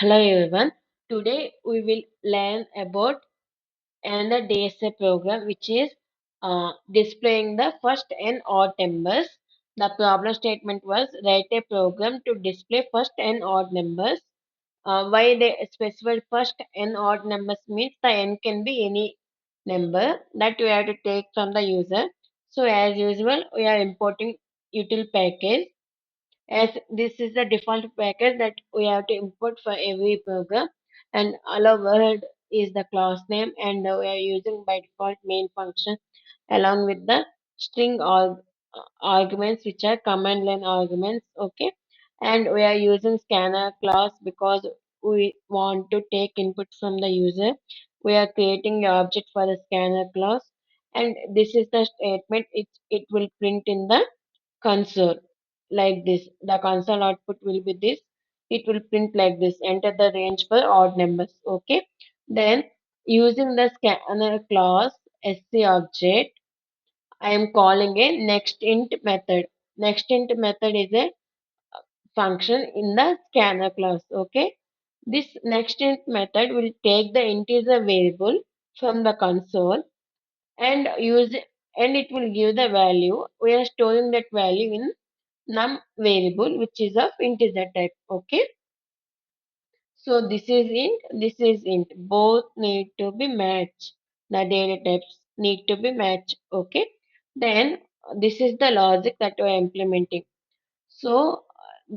Hello everyone. Today we will learn about another DSA program which is displaying the first n odd numbers. The problem statement was write a program to display first n odd numbers. Why they specified first n odd numbers means the n can be any number that we have to take from the user. So as usual we are importing util package as this is the default package that we have to import for every program, and allow word is the class name, and we are using by default main function along with the string arguments which are command line arguments. Okay, and we are using scanner class because we want to take input from the user. We are creating the object for the scanner class, and this is the statement. It will print in the console like this. The console output will be this. It will print like this. Enter the range for odd numbers. Okay. Then using the scanner class sc object, I am calling a nextInt method. NextInt method is a function in the scanner class. Okay. This nextInt method will take the integer variable from the console and use and it will give the value. We are storing that value in num variable which is of integer type. Okay, so this is int, both need to be matched. The data types need to be matched. Okay, then this is the logic that we are implementing. So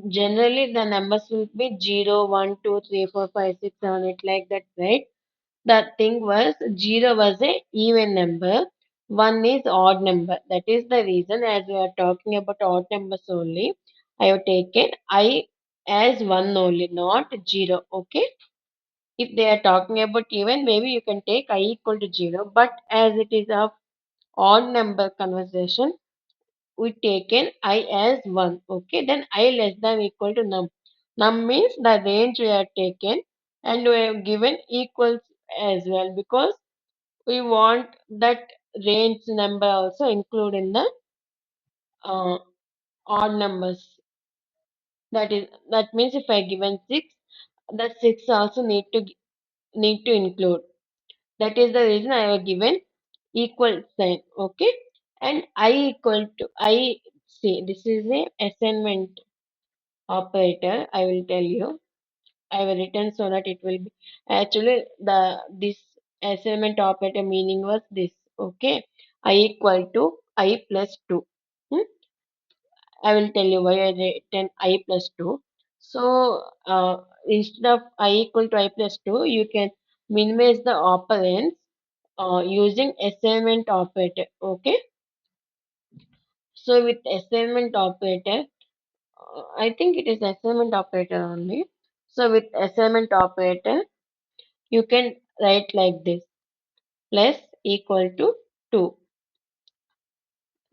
generally the numbers will be 0 1 2 3 4 5 6 7 8 like that, right? The thing was 0 was a even number, 1 is odd number. That is the reason as we are talking about odd numbers only, I have taken I as 1 only, not 0. Okay. If they are talking about even, maybe you can take I equal to 0. But as it is of odd number conversation, we taken I as 1. Okay. Then I less than equal to num. Num means the range we have taken, and we have given equals as well because we want that range number also include in the uh, odd numbers. That means if I given 6, that 6 also need to include. That is the reason I have given equal sign. Okay, and I equal to I see this is a assignment operator. I will tell you. I will written so that it will be actually this assignment operator meaning was this. Okay, I equal to I plus 2. Hmm? I will tell you why I written I plus 2. So instead of I equal to I plus 2, you can minimize the operands using assignment operator. Okay, so with assignment operator, I think it is assignment operator only. So with assignment operator, you can write like this: plus equal to 2.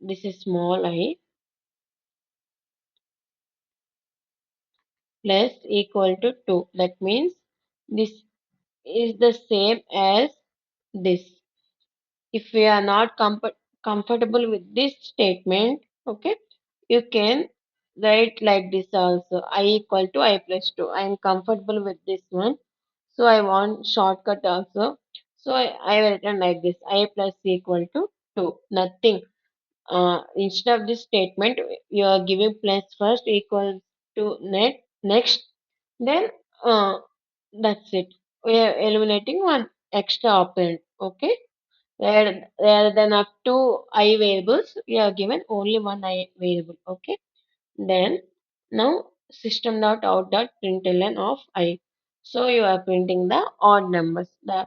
This is small I, plus equal to 2. That means this is the same as this. If we are not comfortable with this statement, okay, you can write like this also: I equal to I plus 2. I am comfortable with this one. So I want shortcut also. So I will written like this: I plus equal to 2. Nothing. Instead of this statement, you are giving plus first equals to next. Then that's it. We are eliminating one extra operand. Okay. Rather than up to I variables, we are given only one I variable. Okay. Then now system dot out dot println of I. So you are printing the odd numbers. The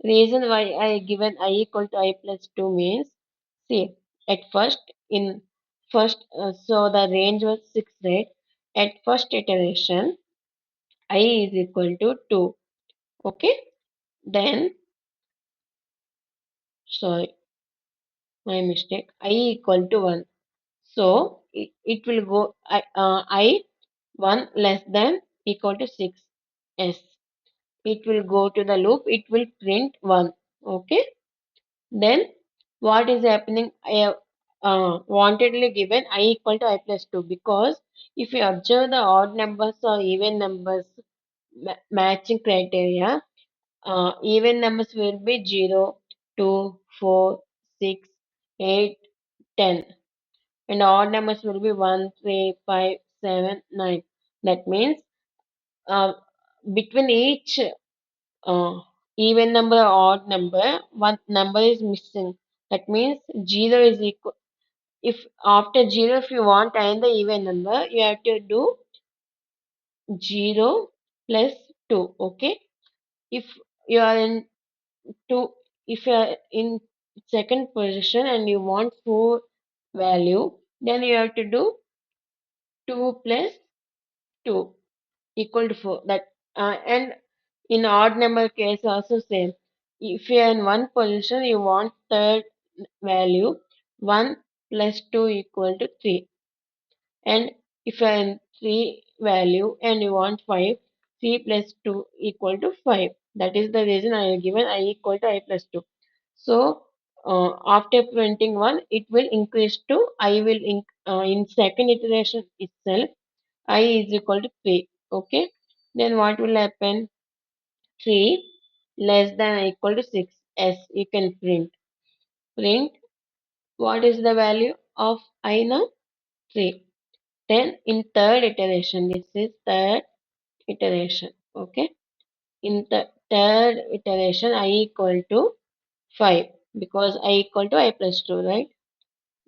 reason why I given I equal to I plus 2 means, see, at first in first so the range was 6, right? At first iteration I is equal to 2. Okay. Then sorry, my mistake. I equal to 1. So it will go I 1 less than equal to 6 s. It will go to the loop. It will print 1. Okay. Then what is happening? I have wantedly given I equal to I plus 2 because if you observe the odd numbers or even numbers, matching criteria. Even numbers will be 0, 2, 4, 6, 8, 10. And odd numbers will be 1, 3, 5, 7, 9. That means uh, between each even number or odd number, one number is missing. That means 0 is equal. If after 0, if you want another even number, you have to do 0 plus 2. Okay. If you are in two, if you are in second position and you want 4 value, then you have to do 2 plus 2 equal to 4. That and in odd number case also same. If you are in one position, you want third value 1 plus 2 equal to 3. And if you are in 3 value and you want 5, 3 plus 2 equal to 5. That is the reason I have given I equal to I plus 2. So after printing 1, it will increase to I will in second iteration itself I is equal to 3. Okay. Then what will happen? 3 less than or equal to 6. Yes, you can print. Print what is the value of I now? 3. Then in third iteration, this is third iteration. Okay. In the third iteration, I equal to 5 because I equal to I plus 2, right?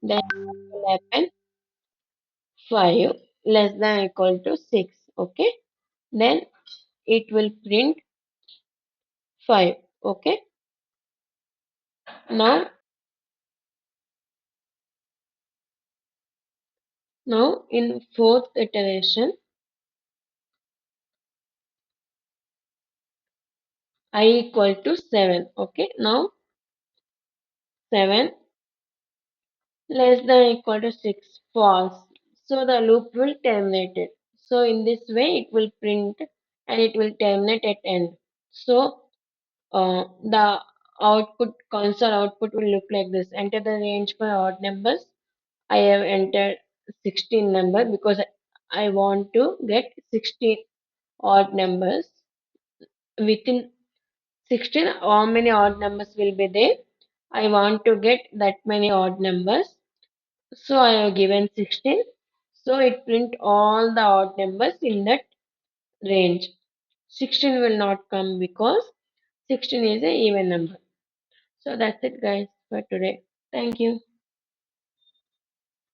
Then what will happen? 5 less than or equal to 6. Okay. Then it will print 5. Okay. Now, now in fourth iteration, I equal to 7. Okay. Now 7 less than or equal to 6 false. So the loop will terminate it. So in this way it will print and it will terminate at end. So the output console output will look like this. Enter the range for odd numbers. I have entered 16 number because I want to get 16 odd numbers. Within 16, how many odd numbers will be there? I want to get that many odd numbers. So I have given 16. So it print all the odd numbers in that range. 16 will not come because 16 is a even number. So that's it guys for today. Thank you.